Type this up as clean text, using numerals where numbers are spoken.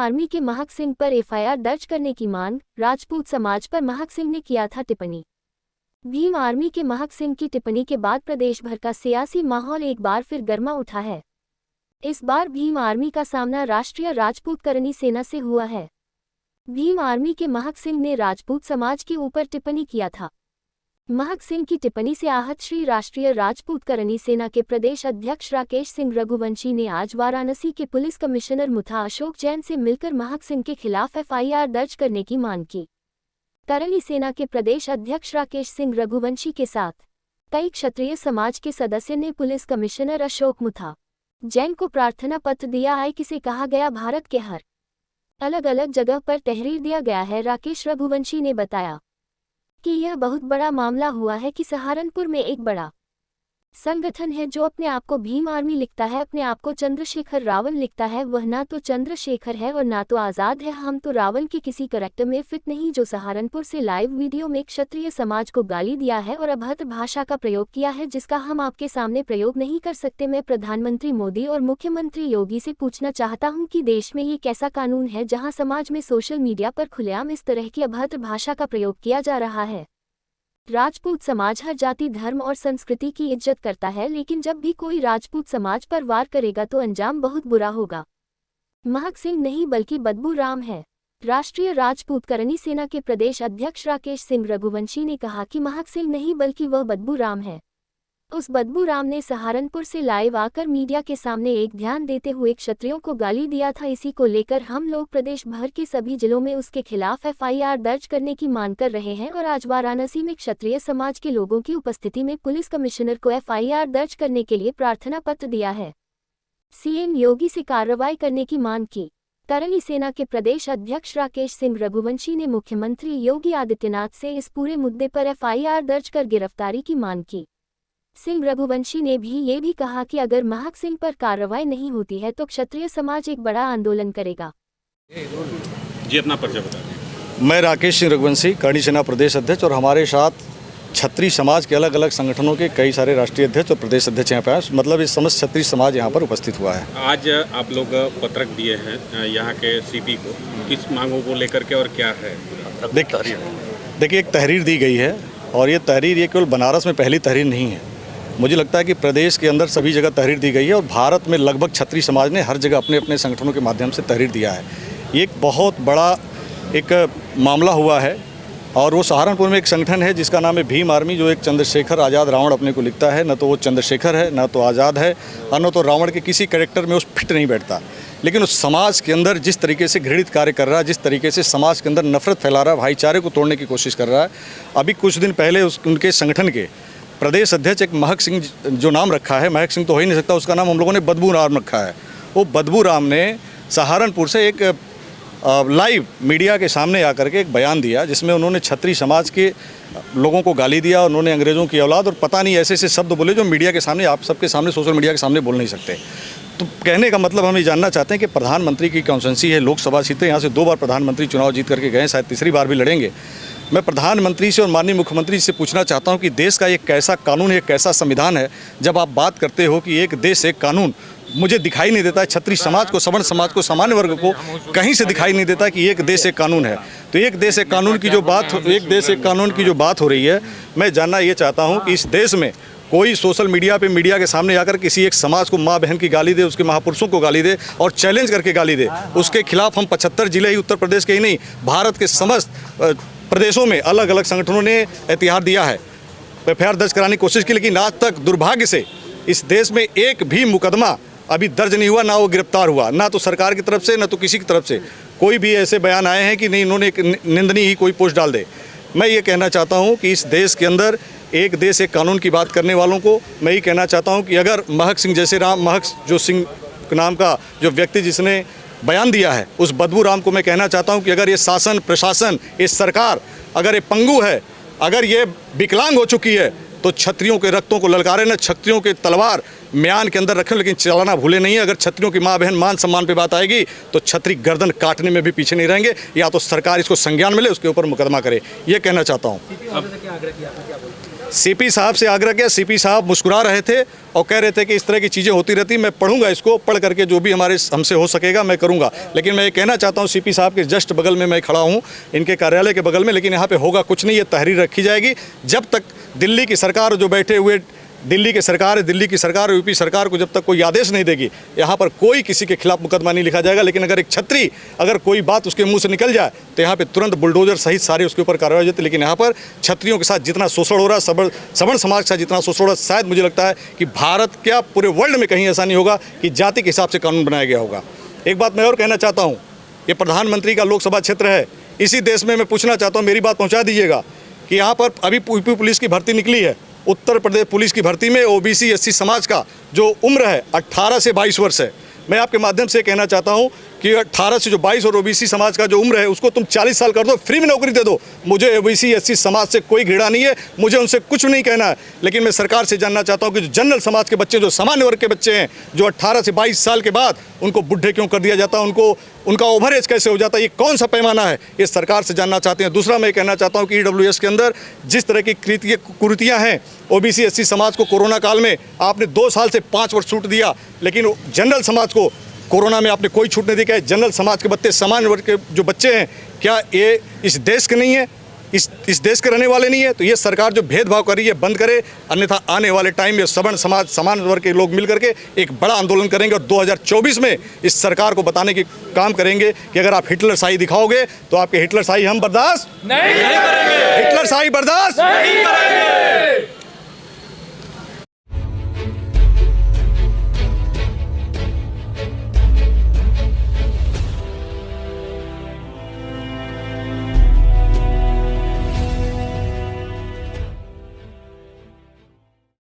Army के महक सिंह पर FIR दर्ज करने की मांग, राजपूत समाज पर महक सिंह ने किया था टिप्पणी। भीम आर्मी के महक सिंह की टिप्पणी के बाद प्रदेश भर का सियासी माहौल एक बार फिर गर्मा उठा है। इस बार भीम आर्मी का सामना राष्ट्रीय राजपूत करनी सेना से हुआ है। भीम आर्मी के महक सिंह ने राजपूत समाज के ऊपर टिप्पणी किया था। महक सिंह की टिप्पणी से आहत श्री राष्ट्रीय राजपूत करनी सेना के प्रदेश अध्यक्ष राकेश सिंह रघुवंशी ने आज वाराणसी के पुलिस कमिश्नर मुथा अशोक जैन से मिलकर महक सिंह के खिलाफ एफआईआर दर्ज करने की मांग की। करनी सेना के प्रदेश अध्यक्ष राकेश सिंह रघुवंशी के साथ कई क्षत्रिय समाज के सदस्य ने पुलिस कमिश्नर अशोक मुथा जैन को प्रार्थना पत्र दिया है। किसे कहा गया भारत के हर अलग अलग जगह पर तहरीर दिया गया है। राकेश रघुवंशी ने बताया कि यह बहुत बड़ा मामला हुआ है कि सहारनपुर में एक बड़ा संगठन है जो अपने आप को भीम आर्मी लिखता है, अपने आप को चंद्रशेखर रावण लिखता है। वह ना तो चंद्रशेखर है और ना तो आज़ाद है। हम तो रावण के किसी करैक्टर में फिट नहीं। जो सहारनपुर से लाइव वीडियो में क्षत्रिय समाज को गाली दिया है और अभद्र भाषा का प्रयोग किया है, जिसका हम आपके सामने प्रयोग नहीं कर सकते। मैं प्रधानमंत्री मोदी और मुख्यमंत्री योगी से पूछना चाहता हूँ कि देश में ये कैसा कानून है जहाँ समाज में सोशल मीडिया पर खुलेआम इस तरह की अभद्र भाषा का प्रयोग किया जा रहा है। राजपूत समाज हर जाति, धर्म और संस्कृति की इज्जत करता है, लेकिन जब भी कोई राजपूत समाज पर वार करेगा तो अंजाम बहुत बुरा होगा। महक सिंह नहीं बल्कि बदबू राम है। राष्ट्रीय राजपूत करनी सेना के प्रदेश अध्यक्ष राकेश सिंह रघुवंशी ने कहा कि महक सिंह नहीं बल्कि वह बदबू राम है। उस बदबू राम ने सहारनपुर से लाइव आकर मीडिया के सामने एक ध्यान देते हुए क्षत्रियों को गाली दिया था। इसी को लेकर हम लोग प्रदेश भर के सभी जिलों में उसके खिलाफ एफआईआर दर्ज करने की मांग कर रहे हैं और आज वाराणसी में क्षत्रिय समाज के लोगों की उपस्थिति में पुलिस कमिश्नर को एफआईआर दर्ज करने के लिए प्रार्थना पत्र दिया है। सीएम योगी से कार्रवाई करने की मांग की। करनी सेना के प्रदेश अध्यक्ष राकेश सिंह रघुवंशी ने मुख्यमंत्री योगी आदित्यनाथ से इस पूरे मुद्दे पर एफआईआर दर्ज कर गिरफ्तारी की मांग की। सिंह रघुवंशी ने भी ये भी कहा कि अगर महक सिंह पर कार्रवाई नहीं होती है तो क्षत्रिय समाज एक बड़ा आंदोलन करेगा। जी, अपना परिचय बताइए। मैं राकेश सिंह रघुवंशी, करनी सेना प्रदेश अध्यक्ष, और हमारे साथ क्षत्रिय समाज के अलग अलग संगठनों के कई सारे राष्ट्रीय अध्यक्ष और प्रदेश अध्यक्ष यहाँ पे आए। मतलब इस समस्त क्षत्रिय समाज यहाँ पर उपस्थित हुआ है। आज आप लोग पत्रक दिए हैं यहाँ के सीपी को, किस मांगों को लेकर के और क्या है? देखिए, एक तहरीर दी गई है और ये तहरीर ये केवल बनारस में पहली तहरीर नहीं है। मुझे लगता है कि प्रदेश के अंदर सभी जगह तहरीर दी गई है और भारत में लगभग क्षत्रिय समाज ने हर जगह अपने अपने संगठनों के माध्यम से तहरीर दिया है। ये एक बहुत बड़ा एक मामला हुआ है और वो सहारनपुर में एक संगठन है जिसका नाम है भीम आर्मी, जो एक चंद्रशेखर आज़ाद रावण अपने को लिखता है। न तो वो चंद्रशेखर है, न तो आज़ाद है, और न तो रावण के किसी कैरेक्टर में उस फिट नहीं बैठता। लेकिन उस समाज के अंदर जिस तरीके से घृणित कार्य कर रहा है, जिस तरीके से समाज के अंदर नफरत फैला रहा है, भाईचारे को तोड़ने की कोशिश कर रहा है। अभी कुछ दिन पहले उनके संगठन के प्रदेश अध्यक्ष एक महक सिंह जो नाम रखा है, महक सिंह तो हो ही नहीं सकता, उसका नाम हम लोगों ने बदबू राम रखा है। वो बदबू राम ने सहारनपुर से एक लाइव मीडिया के सामने आकर के एक बयान दिया जिसमें उन्होंने क्षत्रिय समाज के लोगों को गाली दिया। उन्होंने अंग्रेज़ों की औलाद और पता नहीं ऐसे ऐसे शब्द बोले जो मीडिया के सामने, आप सबके सामने, सोशल मीडिया के सामने बोल नहीं सकते। तो कहने का मतलब हम ये जानना चाहते हैं कि प्रधानमंत्री की कॉन्स्टिट्यूंसी है, लोकसभा सीटें, यहाँ से 2 बार प्रधानमंत्री चुनाव जीत करके गए, शायद तीसरी बार भी लड़ेंगे। मैं प्रधानमंत्री से और माननीय मुख्यमंत्री से पूछना चाहता हूं कि देश का एक कैसा कानून है, एक कैसा संविधान है, जब आप बात करते हो कि एक देश एक कानून, मुझे दिखाई नहीं देता है क्षत्रिय समाज को, सवर्ण समाज को, सामान्य वर्ग को कहीं से दिखाई नहीं देता कि एक देश एक कानून है। तो एक देश एक कानून की जो बात, एक देश एक कानून की जो बात हो रही है, मैं जानना ये चाहता हूँ कि इस देश में कोई सोशल मीडिया पे मीडिया के सामने आकर किसी एक समाज को माँ बहन की गाली दे, उसके महापुरुषों को गाली दे और चैलेंज करके गाली दे, उसके खिलाफ हम 75 जिले ही उत्तर प्रदेश के ही नहीं, भारत के समस्त प्रदेशों में अलग अलग संगठनों ने एतहार दिया है, एफआईआर दर्ज कराने की कोशिश की। लेकिन आज तक दुर्भाग्य से इस देश में एक भी मुकदमा अभी दर्ज नहीं हुआ, ना वो गिरफ्तार हुआ, ना तो सरकार की तरफ से, ना तो किसी की तरफ से कोई भी ऐसे बयान आए हैं कि नहीं इन्होंने एक निंदनीय ही कोई पोस्ट डाल दे। मैं ये कहना चाहता हूँ कि इस देश के अंदर एक देश एक कानून की बात करने वालों को मैं ये कहना चाहता हूँ कि अगर महक सिंह जैसे महक जो सिंह नाम का जो व्यक्ति जिसने बयान दिया है, उस बदबू राम को मैं कहना चाहता हूं कि अगर ये शासन, प्रशासन, ये सरकार अगर ये पंगु है, अगर ये विकलांग हो चुकी है, तो क्षत्रियों के रक्तों को ललकारे न, क्षत्रियों के तलवार म्यान के अंदर रखें, लेकिन चलाना भूले नहीं है। अगर क्षत्रियों की माँ बहन मान सम्मान पे बात आएगी तो क्षत्रिय गर्दन काटने में भी पीछे नहीं रहेंगे। या तो सरकार इसको संज्ञान मिले, उसके ऊपर मुकदमा करे, ये कहना चाहता हूँ। सीपी साहब से आग्रह किया, सीपी साहब मुस्कुरा रहे थे और कह रहे थे कि इस तरह की चीज़ें होती रहती, मैं पढ़ूंगा, इसको पढ़ करके जो भी हमसे हो सकेगा मैं करूंगा। लेकिन मैं ये कहना चाहता हूँ, सीपी साहब के जस्ट बगल में मैं खड़ा हूँ, इनके कार्यालय के बगल में, लेकिन यहाँ पे होगा कुछ नहीं, ये तहरीर रखी जाएगी जब तक दिल्ली की सरकार जो बैठे हुए दिल्ली की सरकार यूपी सरकार को जब तक कोई आदेश नहीं देगी, यहाँ पर कोई किसी के खिलाफ मुकदमा नहीं लिखा जाएगा। लेकिन अगर एक छत्री अगर कोई बात उसके मुंह से निकल जाए तो यहाँ पे तुरंत बुलडोजर सहित सारे उसके ऊपर कार्रवाई हो जाती है। लेकिन यहाँ पर छत्रियों के साथ जितना शोषण हो रहा है, सवर्ण समाज के साथ जितना शोषण हो रहा है, शायद मुझे लगता है कि भारत क्या पूरे वर्ल्ड में कहीं ऐसा नहीं होगा कि जाति के हिसाब से कानून बनाया गया होगा। एक बात मैं और कहना चाहता हूँ, ये प्रधानमंत्री का लोकसभा क्षेत्र है, इसी देश में मैं पूछना चाहता हूँ, मेरी बात पहुँचा दीजिएगा कि यहाँ पर अभी यूपी पुलिस की भर्ती निकली है, उत्तर प्रदेश पुलिस की भर्ती में ओबीसी एससी समाज का जो उम्र है 18 से 22 वर्ष है। मैं आपके माध्यम से कहना चाहता हूं कि 18 से जो 22 और ओबीसी समाज का जो उम्र है उसको तुम 40 साल कर दो, फ्री में नौकरी दे दो। मुझे ओबीसी एससी समाज से कोई घृणा नहीं है, मुझे उनसे कुछ नहीं कहना है। लेकिन मैं सरकार से जानना चाहता हूं कि जो जनरल समाज के बच्चे, जो सामान्य वर्ग के बच्चे हैं, जो 18 से 22 साल के बाद उनको बुढ़े क्यों कर दिया जाता है, उनका ओवर एज कैसे हो जाता है, ये कौन सा पैमाना है, ये सरकार से जानना चाहते हैं। दूसरा मैं कहना चाहता हूँ कि ईडब्ल्यूएस के अंदर जिस तरह की कुरीतियाँ हैं, ओबीसी एससी समाज को कोरोना काल में आपने 2 साल से 5 वर्ष छूट दिया, लेकिन जनरल समाज को कोरोना में आपने कोई छूट नहीं दी। क्या जनरल समाज के बच्चे, सामान्य वर्ग के जो बच्चे हैं, क्या ये इस देश के नहीं है, इस देश के रहने वाले नहीं है? तो ये सरकार जो भेदभाव कर रही है बंद करे, अन्यथा आने वाले टाइम में सवर्ण समाज, सामान्य वर्ग के लोग मिल करके एक बड़ा आंदोलन करेंगे और 2024 में इस सरकार को बताने की काम करेंगे कि अगर आप हिटलरशाही दिखाओगे तो आपके हिटलरशाही हम बर्दाश्त नहीं करेंगे, हिटलरशाही बर्दाश्त नहीं करेंगे।